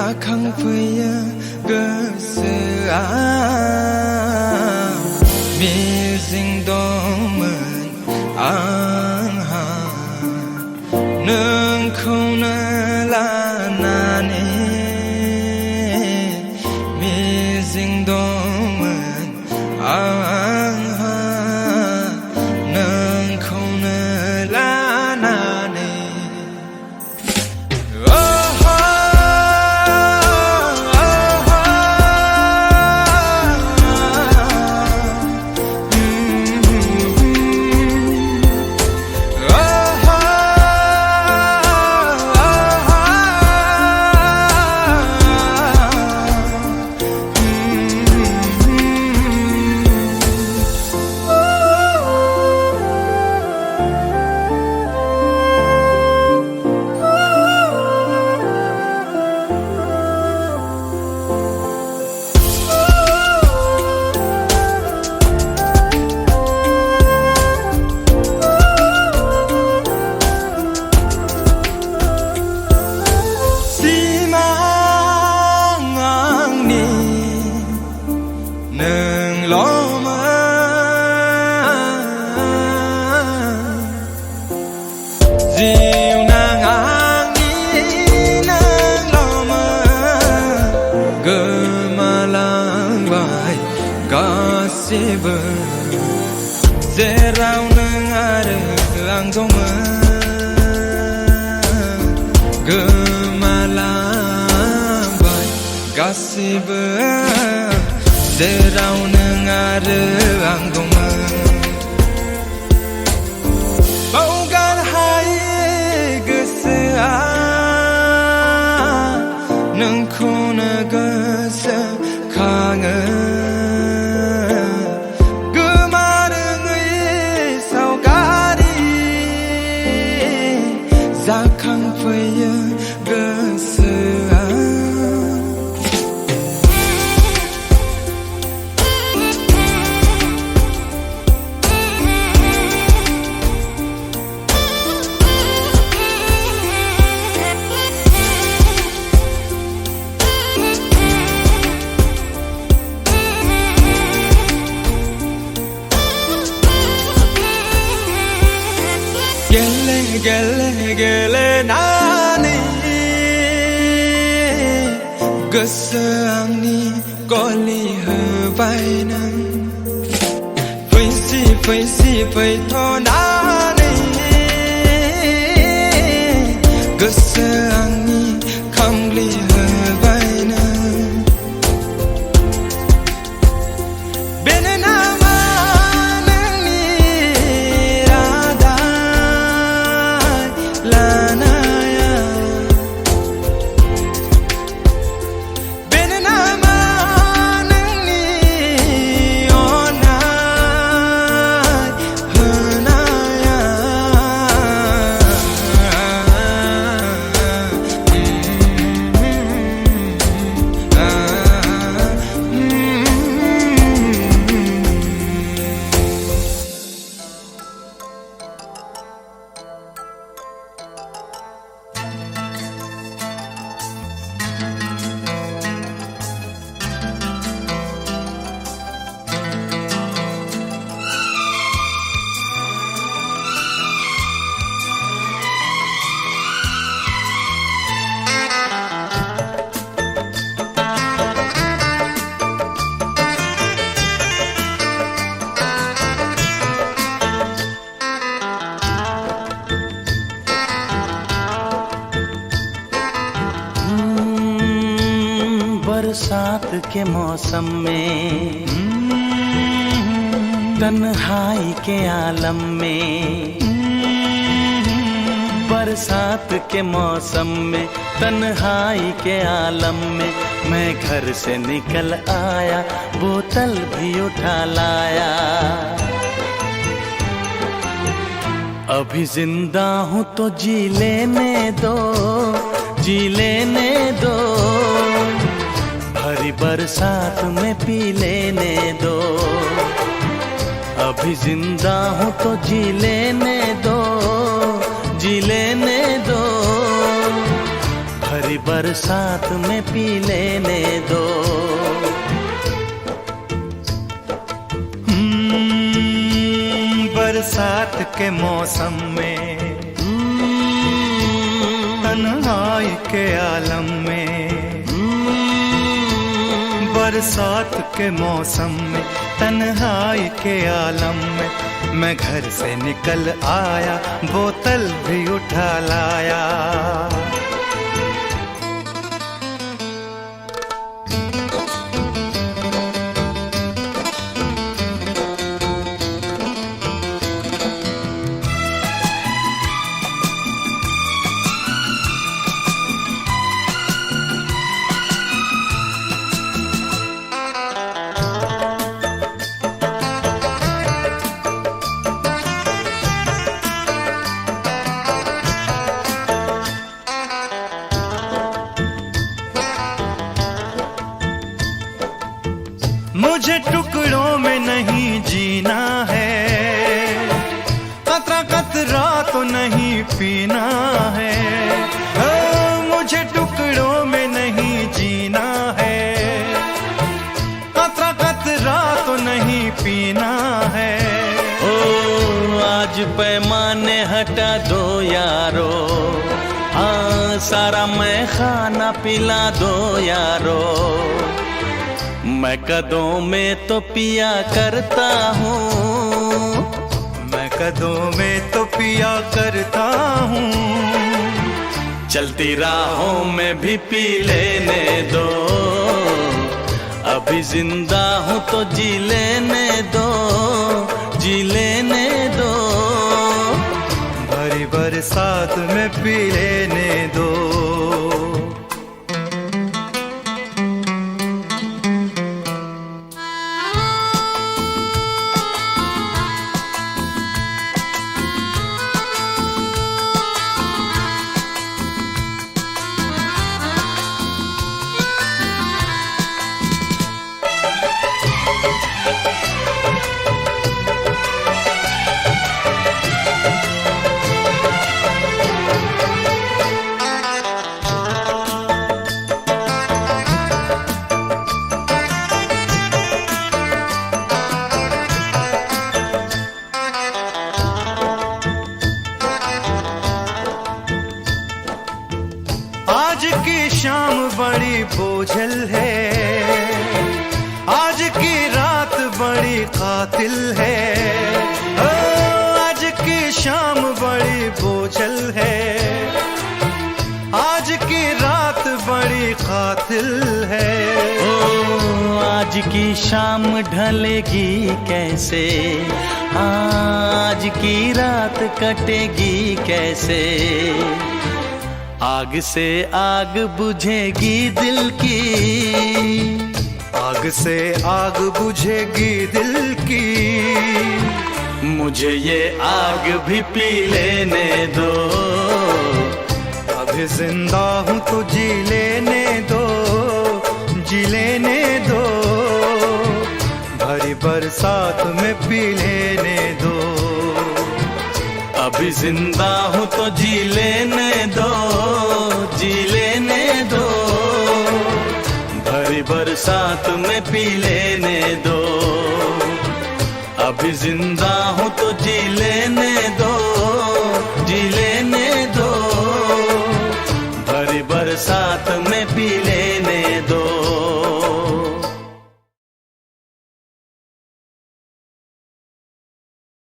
जाखांफैयो गोसोआ मिजिं दंमोन आंहा नोंखौनो लानानै मिजिं दंमोन आंहा नोंखौनो लानानै जिउनां आंनि नोंल'मोन गोमालांबाय गासिबो जेराव नों आरो आं दंमोन गोमालांबाय गासिबो जेराव नों आरो आं दंमोन बावगार हायै गोसोआ नोंखौनो गोसोखाङो गोमारोङै सावगारि जाखांफैयो गोसोआ गेलेनानै गोसो आंनि गलि होबाय नों फैथ'नानै गोसो आंनि खामग्लि होबाय नों बेनो नामा नोंनि लानाया बेनो नामा नोंनि अननाय होनाया बरसात के मौसम में तन्हाई के आलम में बरसात के मौसम में तन्हाई के आलम में मैं घर से निकल आया बोतल भी उठा लाया अभी जिंदा हूँ तो जी लेने दो भरी बरसात में पी लेने दो अभी जिंदा हूँ तो जी लेने दो भरी बरसात में पी लेने दो। बरसात के मौसम में, तन्हाई के आलम में, बरसात के मौसम में, तन्हाई के आलम में, मैं घर से निकल आया, बोतल भी उठा लाया। मुझे टुकड़ों में नहीं जीना है, कतरा कतरा तो नहीं पीना है। मुझे टुकड़ों में नहीं जीना है, कतरा कतरा तो नहीं पीना है। ओ आज पैमाने हटा दो यारो, हाँ सारा मैं खाना पिला दो यारो। मैं कदों में तो पिया करता हूँ, मैं कदों में तो पिया करता हूँ। चलती राहों में भी पी लेने दो, अभी जिंदा हूँ तो जी लेने दो, जी लेने दो। भरी बरसात में पी लेने दो। आज की शाम बड़ी बोझल है, आज की रात बड़ी कातिल है। आज की शाम बड़ी बोझल है, आज की रात बड़ी कातिल है। ओ आज की शाम ढलेगी कैसे, आज की रात कटेगी कैसे। आग से आग बुझेगी दिल की, आग से आग बुझेगी दिल की। मुझे ये आग भी पी लेने दो, अभी जिंदा हूँ तो जी लेने दो, जी लेने दो। भरी बरसात में पी लेने दो, अभी जिंदा हूँ तो जी लेने दो, जी लेने दो। भरी बरसात में पी लेने दो, अभी जिंदा हूँ तो जी लेने दो।